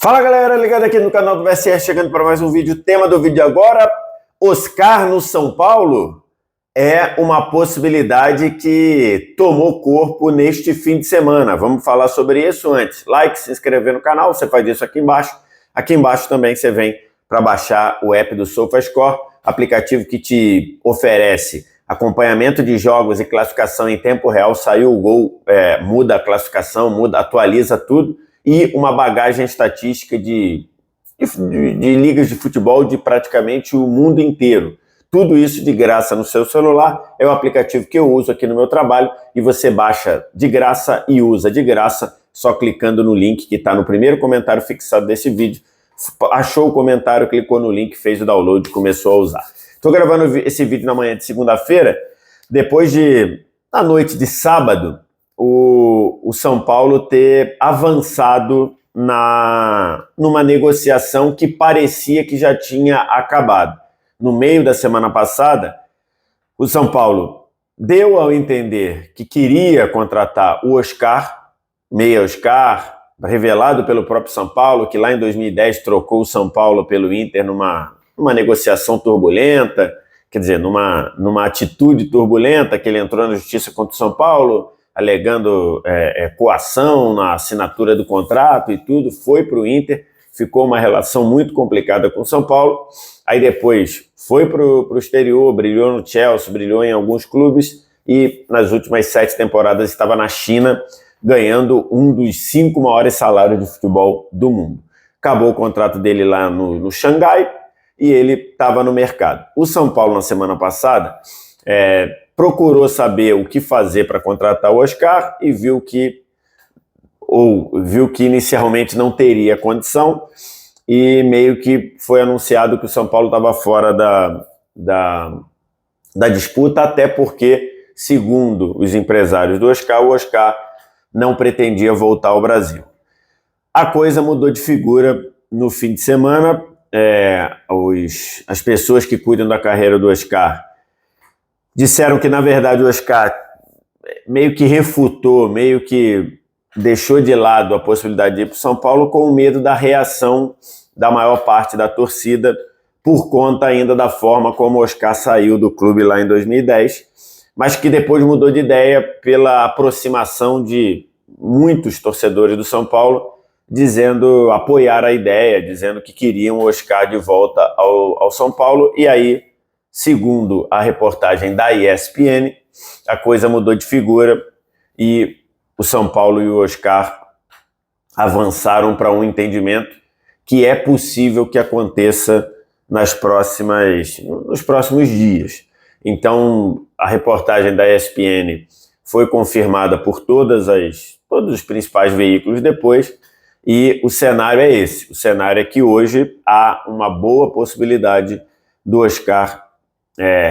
Fala galera, ligado aqui no canal do VSR, chegando para mais um vídeo. O tema do vídeo agora, Oscar no São Paulo, é uma possibilidade que tomou corpo neste fim de semana. Vamos falar sobre isso antes. Like, se inscrever no canal, você faz isso aqui embaixo. Aqui embaixo também você vem para baixar o app do SofaScore, aplicativo que te oferece acompanhamento de jogos e classificação em tempo real. Saiu o gol, muda a classificação, atualiza tudo. E uma bagagem estatística de ligas de futebol de praticamente o mundo inteiro. Tudo isso de graça no seu celular. É o aplicativo que eu uso aqui no meu trabalho e você baixa de graça e usa de graça só clicando no link que está no primeiro comentário fixado desse vídeo. Achou o comentário, clicou no link, fez o download e começou a usar. Estou gravando esse vídeo na manhã de segunda-feira, depois na noite de sábado, o São Paulo ter avançado numa negociação que parecia que já tinha acabado. No meio da semana passada, o São Paulo deu ao entender que queria contratar o Oscar, meia Oscar, revelado pelo próprio São Paulo, que lá em 2010 trocou o São Paulo pelo Inter numa negociação turbulenta, quer dizer, numa atitude turbulenta, que ele entrou na justiça contra o São Paulo, alegando coação na assinatura do contrato e tudo, foi para o Inter, ficou uma relação muito complicada com o São Paulo, aí depois foi para o exterior, brilhou no Chelsea, brilhou em alguns clubes e nas últimas 7 temporadas estava na China, ganhando um dos 5 maiores salários de futebol do mundo. Acabou o contrato dele lá no Xangai e ele estava no mercado. O São Paulo, na semana passada, procurou saber o que fazer para contratar o Oscar e viu que inicialmente não teria condição e meio que foi anunciado que o São Paulo estava fora da disputa, até porque, segundo os empresários do Oscar, o Oscar não pretendia voltar ao Brasil. A coisa mudou de figura no fim de semana. As pessoas que cuidam da carreira do Oscar disseram que, na verdade, o Oscar meio que refutou, meio que deixou de lado a possibilidade de ir para o São Paulo com medo da reação da maior parte da torcida por conta ainda da forma como o Oscar saiu do clube lá em 2010, mas que depois mudou de ideia pela aproximação de muitos torcedores do São Paulo, apoiar a ideia, dizendo que queriam o Oscar de volta ao São Paulo, e aí, segundo a reportagem da ESPN, a coisa mudou de figura e o São Paulo e o Oscar avançaram para um entendimento que é possível que aconteça nos próximos dias. Então, a reportagem da ESPN foi confirmada por todos os principais veículos depois, e o cenário é esse. O cenário é que hoje há uma boa possibilidade do Oscar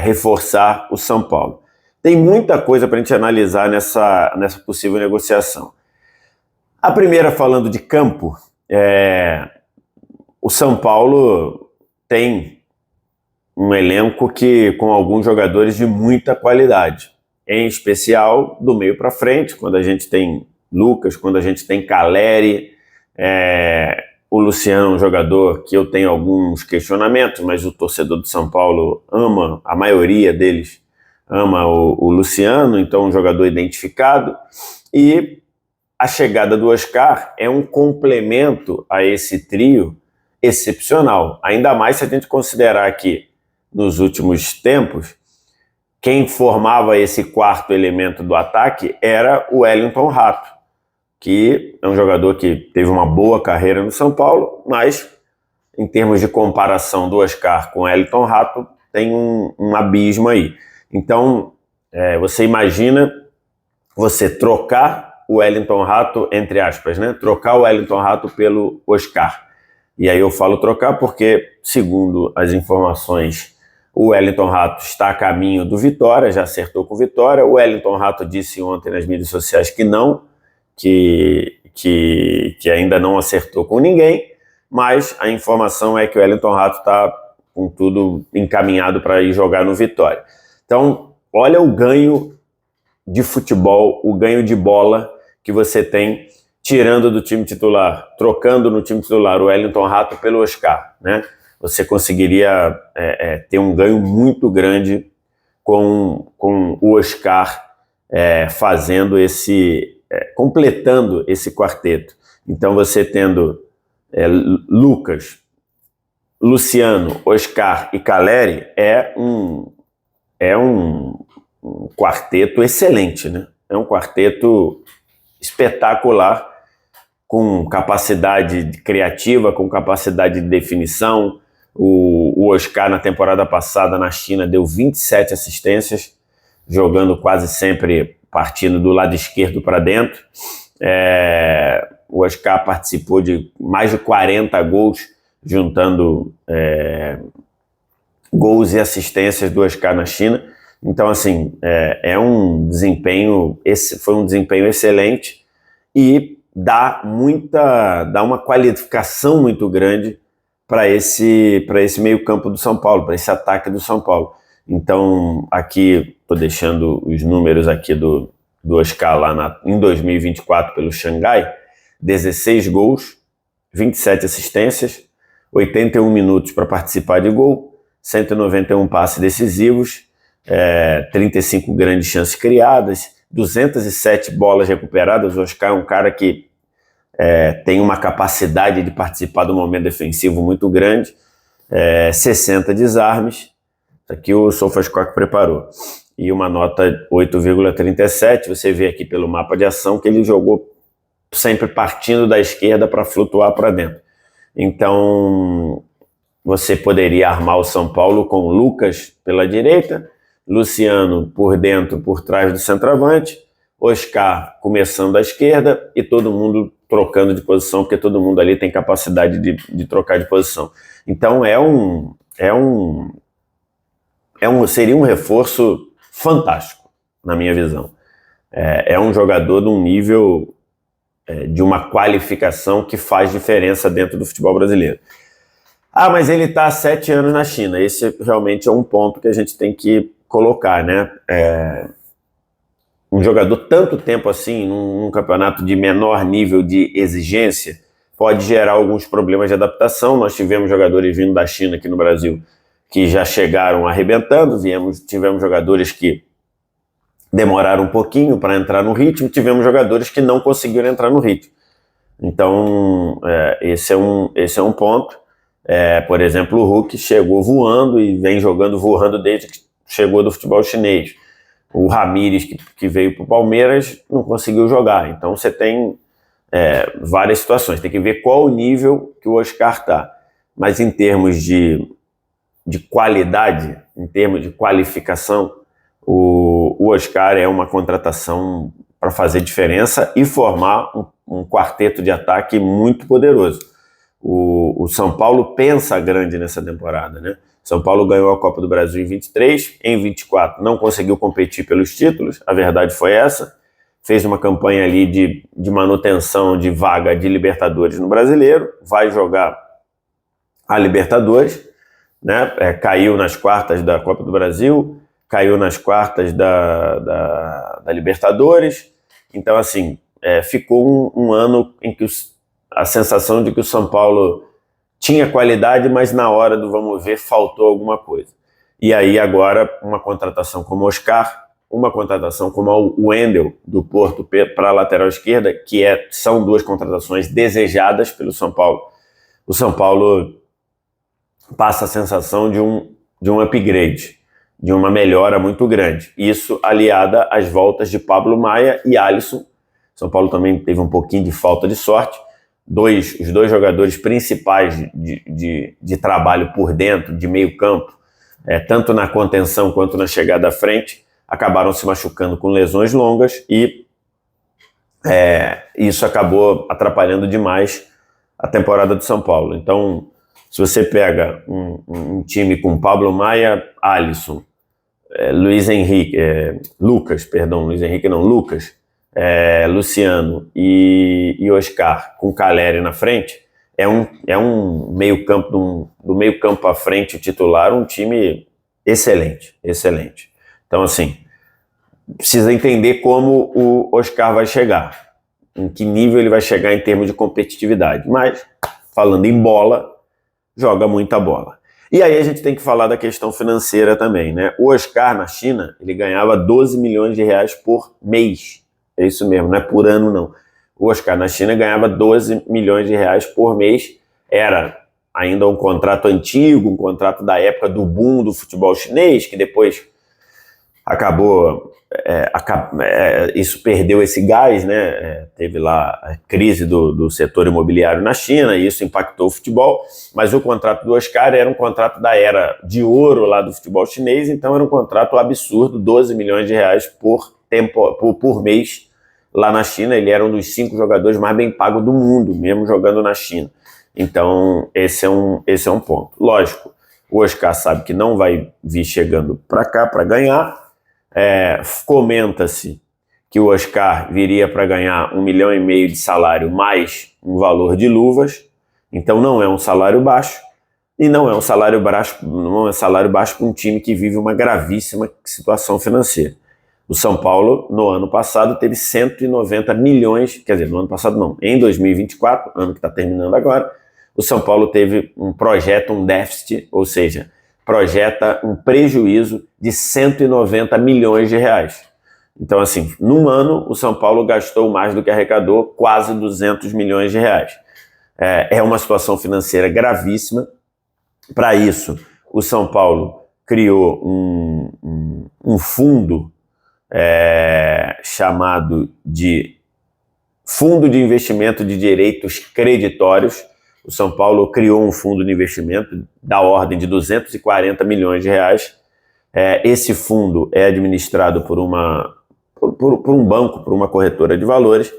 reforçar o São Paulo. Tem muita coisa para a gente analisar nessa possível negociação. A primeira, falando de campo, o São Paulo tem um elenco com alguns jogadores de muita qualidade, em especial do meio para frente, quando a gente tem Lucas, quando a gente tem Calleri, o Luciano é um jogador que eu tenho alguns questionamentos, mas o torcedor do São Paulo ama, a maioria deles ama o Luciano, então um jogador identificado, e a chegada do Oscar é um complemento a esse trio excepcional, ainda mais se a gente considerar que nos últimos tempos quem formava esse quarto elemento do ataque era o Wellington Rato, que é um jogador que teve uma boa carreira no São Paulo, mas em termos de comparação do Oscar com o Wellington Rato, tem um abismo aí. Então, você imagina você trocar o Wellington Rato, entre aspas, né? Trocar o Wellington Rato pelo Oscar. E aí eu falo trocar porque, segundo as informações, o Wellington Rato está a caminho do Vitória, já acertou com o Vitória. O Wellington Rato disse ontem nas mídias sociais que não, que ainda não acertou com ninguém, mas a informação é que o Wellington Rato está com tudo encaminhado para ir jogar no Vitória. Então, olha o ganho de futebol, o ganho de bola que você tem tirando do time titular, trocando no time titular o Wellington Rato pelo Oscar, né? Você conseguiria ter um ganho muito grande com o Oscar fazendo completando esse quarteto. Então você tendo Lucas, Luciano, Oscar e Caleri é um quarteto excelente, né? É um quarteto espetacular, com capacidade criativa, com capacidade de definição. O Oscar, na temporada passada na China, deu 27 assistências, jogando quase sempre partindo do lado esquerdo para dentro. O Oscar participou de mais de 40 gols, juntando gols e assistências do Oscar na China. Então, assim, foi um desempenho excelente e dá uma qualificação muito grande para esse meio-campo do São Paulo, para esse ataque do São Paulo. Então, aqui, estou deixando os números aqui do Oscar lá em 2024 pelo Xangai: 16 gols, 27 assistências, 81 minutos para participar de gol, 191 passes decisivos, 35 grandes chances criadas, 207 bolas recuperadas. O Oscar é um cara que tem uma capacidade de participar do momento defensivo muito grande, 60 desarmes, aqui o SofaScore preparou, e uma nota 8,37, você vê aqui pelo mapa de ação que ele jogou sempre partindo da esquerda para flutuar para dentro. Então, você poderia armar o São Paulo com Lucas pela direita, Luciano por dentro, por trás do centroavante, Oscar começando à esquerda e todo mundo trocando de posição, porque todo mundo ali tem capacidade de trocar de posição. Então seria um reforço fantástico, na minha visão. É um jogador de um nível, de uma qualificação que faz diferença dentro do futebol brasileiro. Mas ele está há 7 anos na China. Esse realmente é um ponto que a gente tem que colocar, né? Um jogador tanto tempo assim, num campeonato de menor nível de exigência, pode gerar alguns problemas de adaptação. Nós tivemos jogadores vindo da China aqui no Brasil que já chegaram arrebentando, tivemos jogadores que demoraram um pouquinho para entrar no ritmo, tivemos jogadores que não conseguiram entrar no ritmo. Então, esse é um ponto. Por exemplo, o Hulk chegou voando e vem jogando voando desde que chegou do futebol chinês. O Ramires, que veio para o Palmeiras, não conseguiu jogar. Então você tem várias situações. Tem que ver qual o nível que o Oscar está. Mas em termos de qualidade, em termos de qualificação, o Oscar é uma contratação para fazer diferença e formar um quarteto de ataque muito poderoso. O São Paulo pensa grande nessa temporada, né? São Paulo ganhou a Copa do Brasil em 23, em 24 não conseguiu competir pelos títulos, a verdade foi essa. Fez uma campanha ali de manutenção de vaga de Libertadores no Brasileiro, vai jogar a Libertadores, né? Caiu nas quartas da Copa do Brasil, caiu nas quartas da Libertadores. Então, assim, ficou um ano em que a sensação de que o São Paulo tinha qualidade, mas na hora do vamos ver faltou alguma coisa. E aí agora uma contratação como o Oscar, uma contratação como o Wendel do Porto para a lateral esquerda, que são 2 contratações desejadas pelo São Paulo. O São Paulo passa a sensação de um upgrade, de uma melhora muito grande. Isso aliada às voltas de Pablo Maia e Alisson. São Paulo também teve um pouquinho de falta de sorte. Os 2 jogadores principais de trabalho por dentro, de meio campo, tanto na contenção quanto na chegada à frente, acabaram se machucando com lesões longas e isso acabou atrapalhando demais a temporada do São Paulo. Então, se você pega um time com Pablo Maia, Alisson, Luiz Henrique, Lucas, Luciano e Oscar com Caleri na frente, é um meio-campo, do meio-campo à frente, o titular, um time excelente. Então, assim, precisa entender como o Oscar vai chegar. em que nível ele vai chegar em termos de competitividade. Mas, falando em bola, joga muita bola. E aí a gente tem que falar da questão financeira também, né? O Oscar, na China, ele ganhava 12 milhões de reais por mês. É isso mesmo, não é por ano, não. O Oscar, na China, ganhava 12 milhões de reais por mês. Era ainda um contrato antigo, um contrato da época do boom do futebol chinês, que depois acabou... isso perdeu esse gás, né? Teve lá a crise do setor imobiliário na China e isso impactou o futebol, mas o contrato do Oscar era um contrato da era de ouro lá do futebol chinês, então era um contrato absurdo, 12 milhões de reais por mês lá na China. Ele era um dos 5 jogadores mais bem pagos do mundo, mesmo jogando na China. Então esse é um ponto. Lógico, o Oscar sabe que não vai vir chegando para cá para ganhar. Comenta-se que o Oscar viria para ganhar 1,5 milhão de salário mais um valor de luvas, então não é um salário baixo, e não é um salário baixo para um time que vive uma gravíssima situação financeira. O São Paulo, no ano passado, teve 190 milhões, quer dizer, no ano passado não, em 2024, ano que está terminando agora, o São Paulo teve um déficit, ou seja, projeta um prejuízo de 190 milhões de reais. Então, assim, num ano, o São Paulo gastou mais do que arrecadou, quase 200 milhões de reais. É uma situação financeira gravíssima. Para isso, o São Paulo criou um fundo chamado de Fundo de Investimento de Direitos Creditórios. O São Paulo criou um fundo de investimento da ordem de 240 milhões de reais. Esse fundo é administrado por um banco, por uma corretora de valores,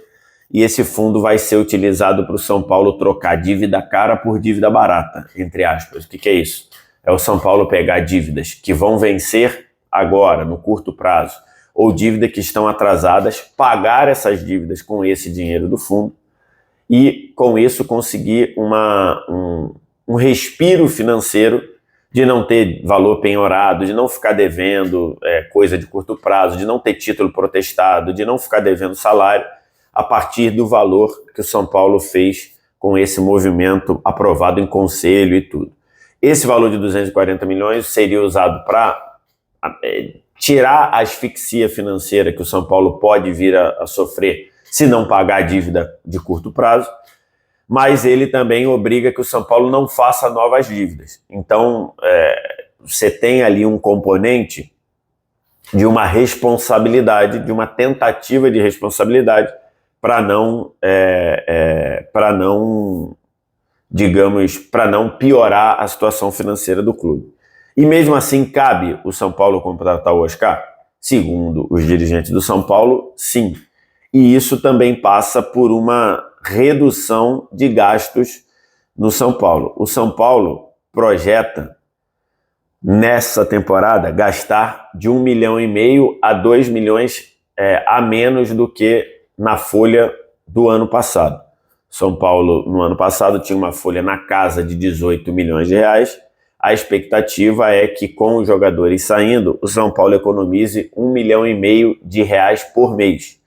e esse fundo vai ser utilizado para o São Paulo trocar dívida cara por dívida barata, entre aspas. O que é isso? É o São Paulo pegar dívidas que vão vencer agora, no curto prazo, ou dívidas que estão atrasadas, pagar essas dívidas com esse dinheiro do fundo, e com isso conseguir um respiro financeiro de não ter valor penhorado, de não ficar devendo coisa de curto prazo, de não ter título protestado, de não ficar devendo salário, a partir do valor que o São Paulo fez com esse movimento aprovado em conselho e tudo. Esse valor de 240 milhões seria usado para tirar a asfixia financeira que o São Paulo pode vir a sofrer se não pagar a dívida de curto prazo, mas ele também obriga que o São Paulo não faça novas dívidas. Então, você tem ali um componente de uma responsabilidade, de uma tentativa de responsabilidade para não piorar a situação financeira do clube. E mesmo assim, cabe o São Paulo contratar o Oscar? Segundo os dirigentes do São Paulo, sim. E isso também passa por uma redução de gastos no São Paulo. O São Paulo projeta, nessa temporada, gastar de 1,5 milhão a 2 milhões a menos do que na folha do ano passado. São Paulo, no ano passado, tinha uma folha na casa de 18 milhões de reais. A expectativa é que, com os jogadores saindo, o São Paulo economize 1,5 milhão de reais por mês.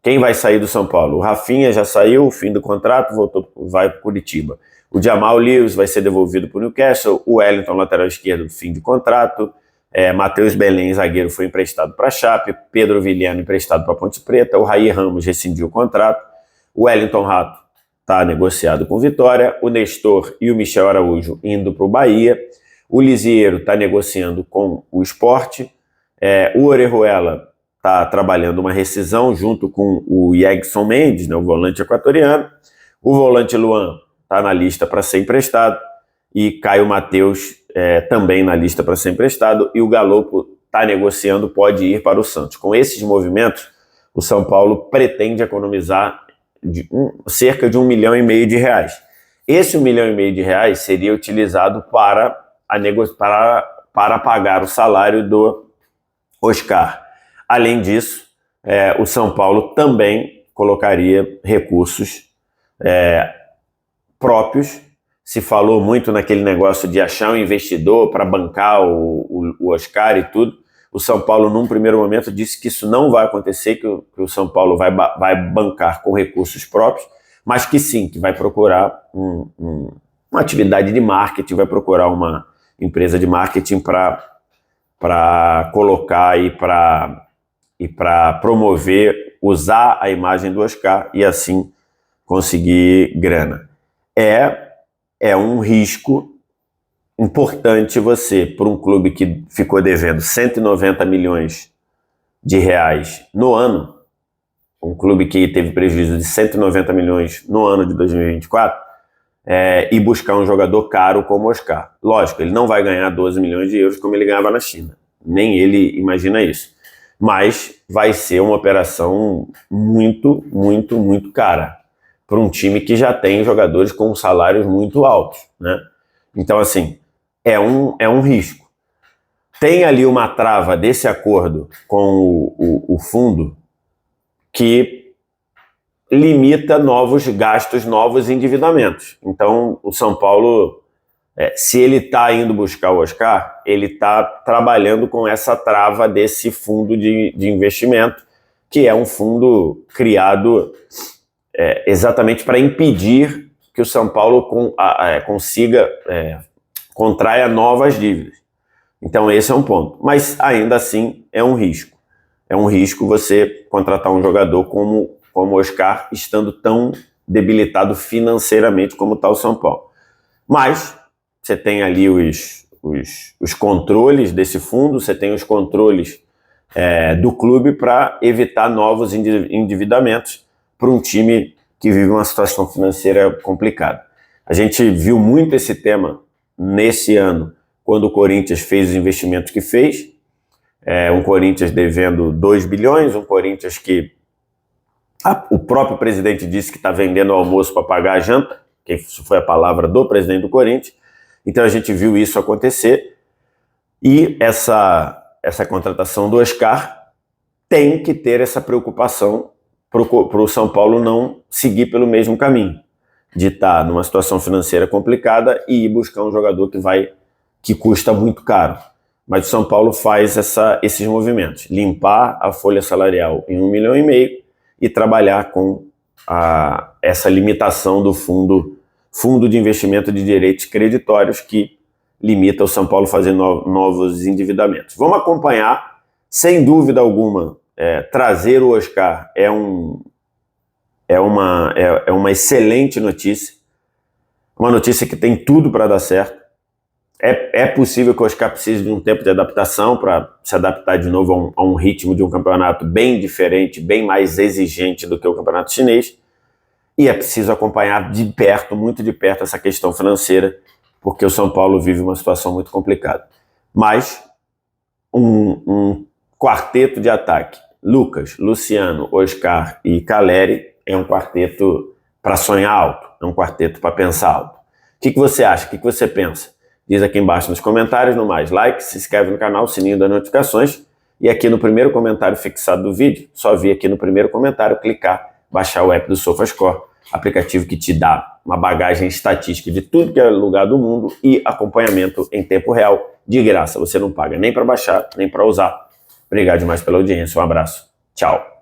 Quem vai sair do São Paulo? O Rafinha já saiu, o fim do contrato, vai para Curitiba. O Jamal Lewis vai ser devolvido para o Newcastle. O Wellington, lateral esquerdo, fim de contrato. Matheus Belém, zagueiro, foi emprestado para a Chape. Pedro Vilhena, emprestado para a Ponte Preta. O Raí Ramos rescindiu o contrato. O Wellington Rato está negociado com o Vitória. O Nestor e o Michel Araújo indo para o Bahia. O Lisieiro está negociando com o Sport. O Orejuela está trabalhando uma rescisão junto com o Yegson Mendes, né, o volante equatoriano. O volante Luan está na lista para ser emprestado, e Caio Mateus também na lista para ser emprestado, e o Galopo está negociando, pode ir para o Santos. Com esses movimentos, o São Paulo pretende economizar cerca de 1,5 milhão de reais. Esse 1,5 milhão de reais seria utilizado para pagar o salário do Oscar. Além disso, o São Paulo também colocaria recursos próprios. Se falou muito naquele negócio de achar um investidor para bancar o Oscar e tudo. O São Paulo, num primeiro momento, disse que isso não vai acontecer, que o São Paulo vai bancar com recursos próprios, mas que sim, que vai procurar uma atividade de marketing, vai procurar uma empresa de marketing para colocar e para promover, usar a imagem do Oscar e assim conseguir grana. É um risco importante você, por um clube que ficou devendo 190 milhões de reais no ano, um clube que teve prejuízo de 190 milhões no ano de 2024, e buscar um jogador caro como o Oscar. Lógico, ele não vai ganhar 12 milhões de euros como ele ganhava na China. Nem ele imagina isso. Mas vai ser uma operação muito, muito, muito cara para um time que já tem jogadores com salários muito altos, né? Então, assim, é um risco. Tem ali uma trava desse acordo com o fundo que limita novos gastos, novos endividamentos. Então, o São Paulo, se ele está indo buscar o Oscar, ele está trabalhando com essa trava desse fundo de investimento, que é um fundo criado exatamente para impedir que o São Paulo contraia novas dívidas. Então esse é um ponto. Mas ainda assim é um risco. É um risco você contratar um jogador como o Oscar estando tão debilitado financeiramente como está o São Paulo. Mas você tem ali os controles desse fundo, você tem os controles do clube para evitar novos endividamentos para um time que vive uma situação financeira complicada. A gente viu muito esse tema nesse ano, quando o Corinthians fez os investimentos que fez, um Corinthians devendo 2 bilhões, um Corinthians que o próprio presidente disse que está vendendo o almoço para pagar a janta, que isso foi a palavra do presidente do Corinthians. Então a gente viu isso acontecer, e essa contratação do Oscar tem que ter essa preocupação para o São Paulo não seguir pelo mesmo caminho, de estar numa situação financeira complicada e ir buscar um jogador que custa muito caro. Mas o São Paulo faz esses movimentos, limpar a folha salarial em 1,5 milhão e trabalhar com essa limitação do fundo de investimento de direitos creditórios, que limita o São Paulo a fazer novos endividamentos. Vamos acompanhar, sem dúvida alguma. Trazer o Oscar é uma excelente notícia, uma notícia que tem tudo para dar certo. É possível que o Oscar precise de um tempo de adaptação para se adaptar de novo a um ritmo de um campeonato bem diferente, bem mais exigente do que o campeonato chinês, e é preciso acompanhar de perto, muito de perto, essa questão financeira, porque o São Paulo vive uma situação muito complicada. Mas um quarteto de ataque, Lucas, Luciano, Oscar e Caleri, é um quarteto para sonhar alto, é um quarteto para pensar alto. O que você acha? O que você pensa? Diz aqui embaixo nos comentários. No mais, like, se inscreve no canal, sininho das notificações, e aqui no primeiro comentário fixado do vídeo, só vir aqui no primeiro comentário, clicar, baixar o app do SofaScore, aplicativo que te dá uma bagagem estatística de tudo que é lugar do mundo e acompanhamento em tempo real, de graça. Você não paga nem para baixar, nem para usar. Obrigado demais pela audiência, um abraço, tchau.